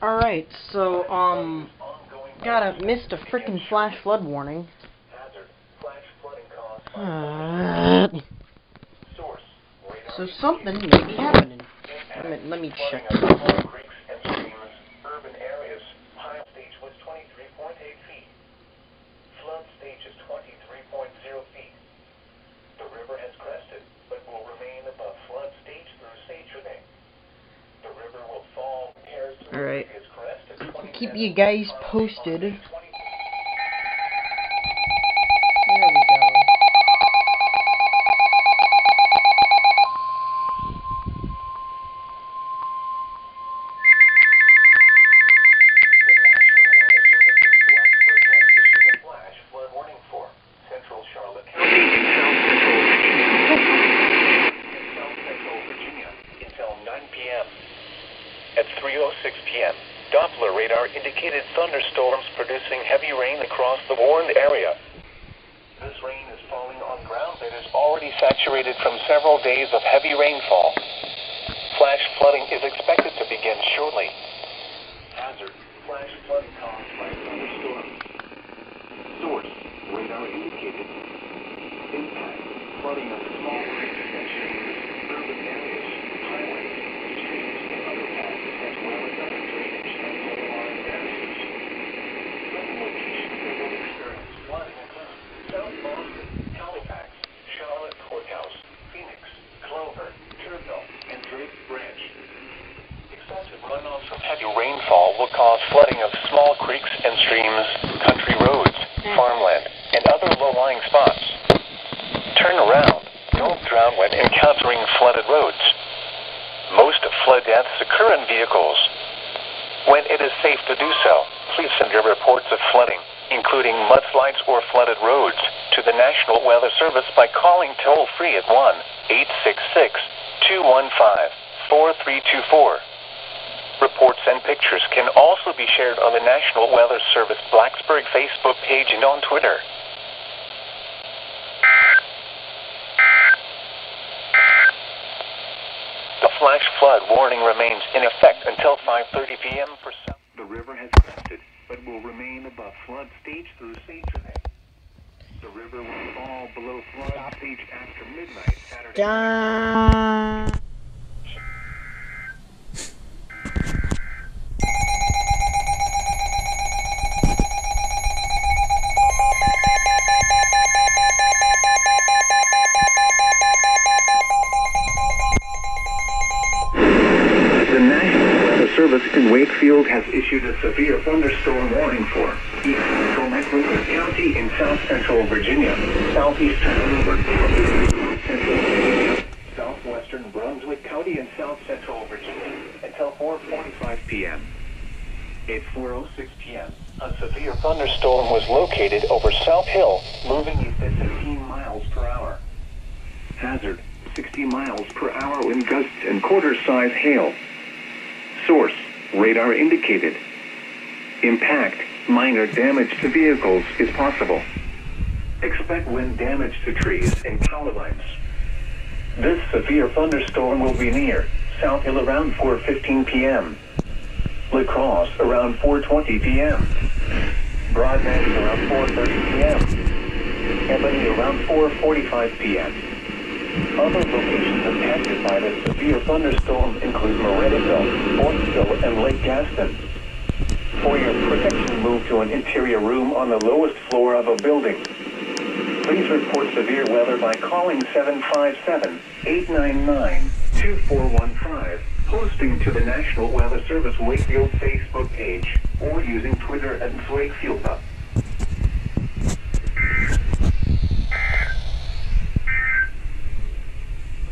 Alright, so, missed a freaking flash flood warning. So something may be happening. Let me check. Alright. Keep you guys posted. There we go. At 3:06 p.m., Doppler radar indicated thunderstorms producing heavy rain across the warned area. This rain is falling on ground that is already saturated from several days of heavy rainfall. Flash flooding is expected to begin shortly. Hazard: flash flooding caused by thunderstorms. Source: radar indicated. Impact: flooding of small creeks and streams, urban areas, highways, streets, and underpasses, as well as other drainage and low-lying areas. Some locations that will experience flooding include South Boston, Halifax, Charlotte Courthouse, Phoenix, Clover, Turville, and Drake Branch. Excessive runoff from heavy rainfall will cause flooding of small creeks and streams, country roads, farmland, and other low-lying spots. Turn around. Don't drown when encountering flooded roads. Most flood deaths occur in vehicles. When it is safe to do so, please send your reports of flooding, including mudslides or flooded roads, to the National Weather Service by calling toll-free at 1-866-215-4324. Reports and pictures can also be shared on the National Weather Service Blacksburg Facebook page and on Twitter. The flash flood warning remains in effect until 5:30 p.m. for South. The river has crested, but will remain above flood stage through Saturday. The river will fall below flood stage after midnight Saturday. The National Weather Service in Wakefield has issued a severe thunderstorm warning for East Central Mecklenburg County in South Central Virginia, Southeastern Mecklenburg Central Virginia, Southwestern Brunswick County in South Central Virginia until 4:45 p.m. At 4:06 p.m., a severe thunderstorm was located over South Hill, moving east at 15 miles per hour. Hazard: 60 miles per hour wind gusts and quarter-size hail. Source: radar indicated. Impact: minor damage to vehicles is possible. Expect wind damage to trees and power lines. This severe thunderstorm will be near South Hill around 4:15 p.m. La Crosse around 4:20 p.m. Broadband around 4:30 p.m. Ebony around 4:45 p.m. Other locations impacted by the severe thunderstorm include Morettoville, Ortsville, and Lake Gaston. For your protection, move to an interior room on the lowest floor of a building. Please report severe weather by calling 757-899-2415, posting to the National Weather Service Wakefield Facebook page, or using Twitter at Wakefield.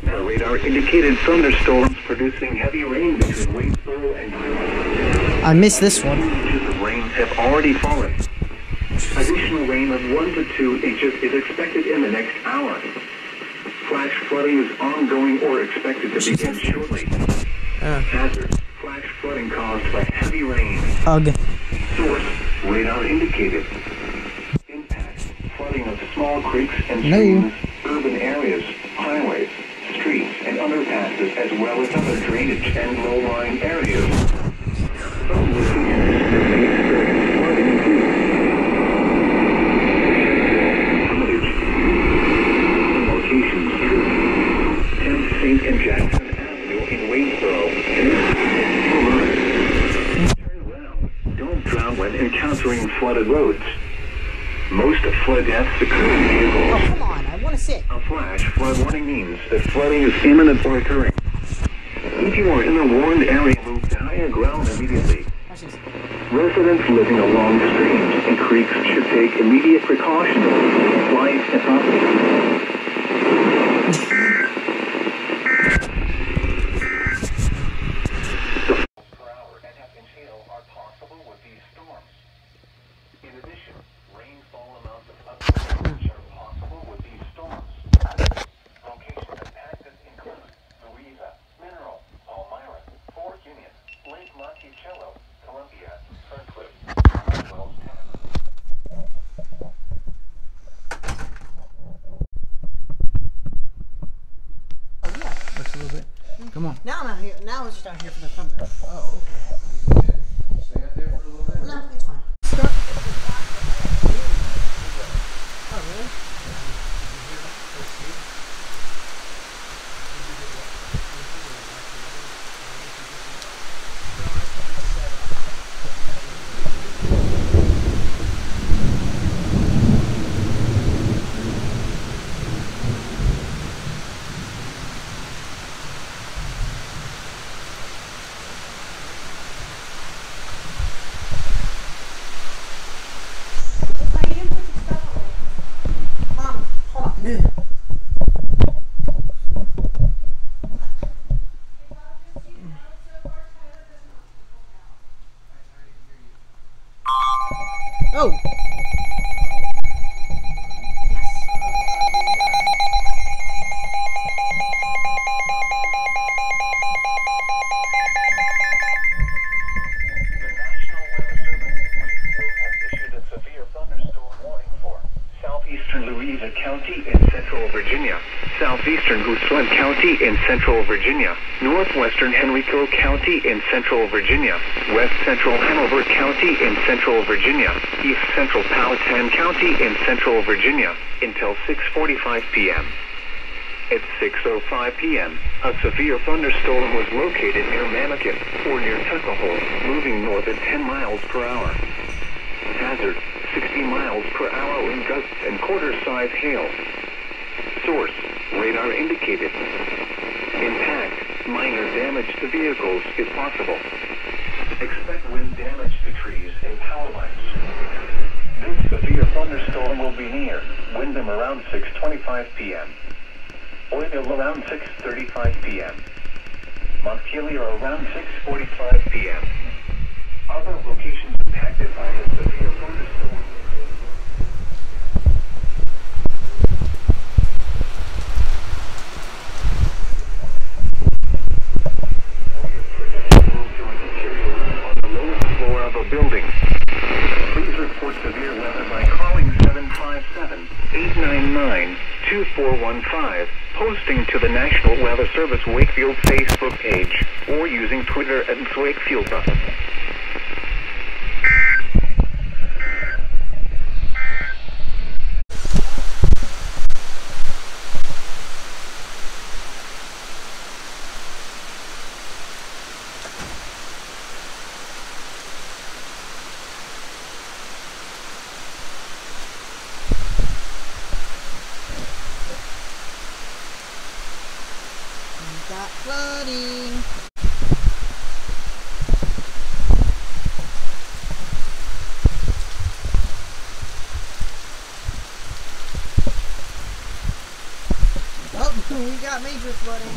The radar indicated thunderstorms producing heavy rain between Waynesboro and Greenville. I missed this one. Inches of rain have already fallen. Additional rain of 1 to 2 inches is expected in the next hour. Flash flooding is ongoing or expected to begin shortly. Hazard: flash flooding caused by heavy rain. Hug. Source: radar indicated. Impact: flooding of small creeks and streams, urban areas, highways, streets, and underpasses, as well as other drainage and low-lying areas. Some flood roads. Most flood deaths occur in vehicles. Oh, come on, I want to sit. A flash flood warning means that flooding is imminent or occurring. If you are in a warned area, move to higher ground immediately. Watch this. Residents living along streams and creeks should take immediate precautions against slides and obstacles. Per hour and half-inch hail are possible with these storms. In addition, rainfall amounts of up to 1 inch are possible with these storms. Locations impacted include Louisa, Mineral, Palmyra, Fort Union, Lake Monticello, Columbia, Ferncliff, Wells, Oh, yeah. Looks a little bit. Come on. Now I'm out here. Now it's just out here for the thunder. Oh, okay. Stay out there for a little bit. No, it's fine. Start. Oh, really? Mom, hold on. Oh. Yes. The National Weather Service Wakefield has issued a severe thunderstorm warning for southeastern Louisa County in central Virginia, southeastern Goochland County in central Virginia, northwestern Henrico County in central Virginia, west central Hanover County in central Virginia, east central Powhatan County in central Virginia, until 6:45 p.m. At 6:05 p.m., a severe thunderstorm was located near Mamakin, or near Tuckahoe, moving north at 10 miles per hour. Hazard, 60 miles per hour wind gusts and quarter-size hail. Source, radar indicated. Impact, minor damage to vehicles is possible. Expect wind damage to trees and power lines. This severe thunderstorm will be near Wyndham around 6:25 p.m. Oilville around 6:35 p.m. Montpelier around 6:45 p.m. Other locations impacted by the severe thunderstorm. Move to an interior room on the lowest floor of a building. Please report severe weather by calling 757-899-2415, posting to the National Weather Service Wakefield Facebook page, or using Twitter at Wakefield. Got flooding. Oh, we got major flooding.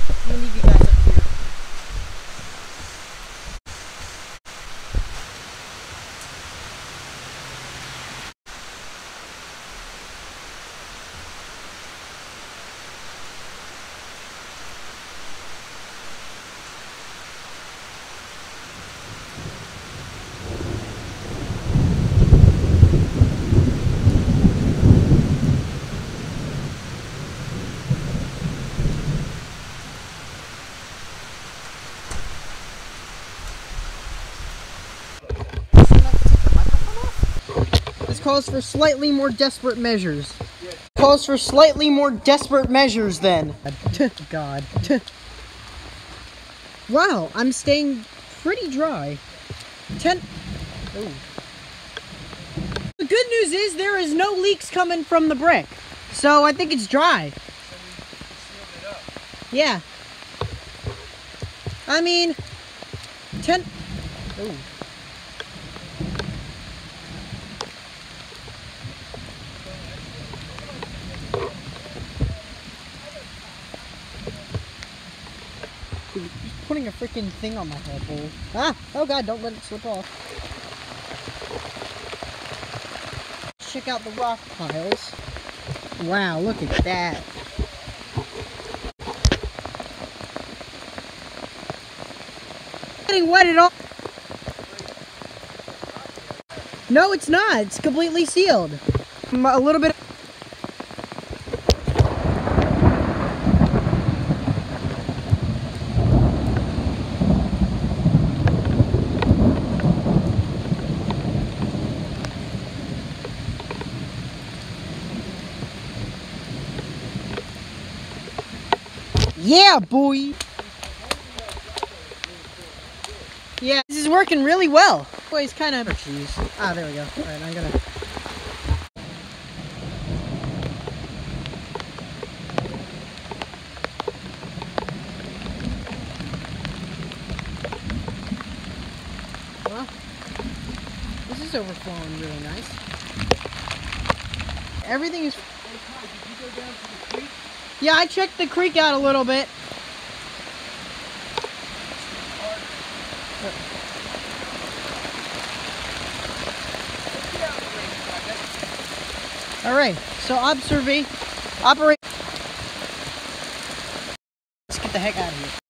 I'm gonna leave you guys up here. Calls for slightly more desperate measures. Calls for slightly more desperate measures then. God. Wow, I'm staying pretty dry. Ooh. The good news is there is no leaks coming from the brick. So I think it's dry. So we sealed it up. Yeah. I mean, Ooh. Dude, he's putting a freaking thing on my head, boy. Ah! Oh god, don't let it slip off. Check out the rock piles. Wow, look at that. Getting wet at all. No, it's not. It's completely sealed. A little bit. Yeah, boy. Yeah, this is working really well. Boy, it's kind of cheese. Ah, there we go. All right, I'm gonna. Well, this is overflowing really nice. Everything is. Hey, Ty, did you go down to the creek? Yeah, I checked the creek out a little bit. All right, so operate. Let's get the heck out of here.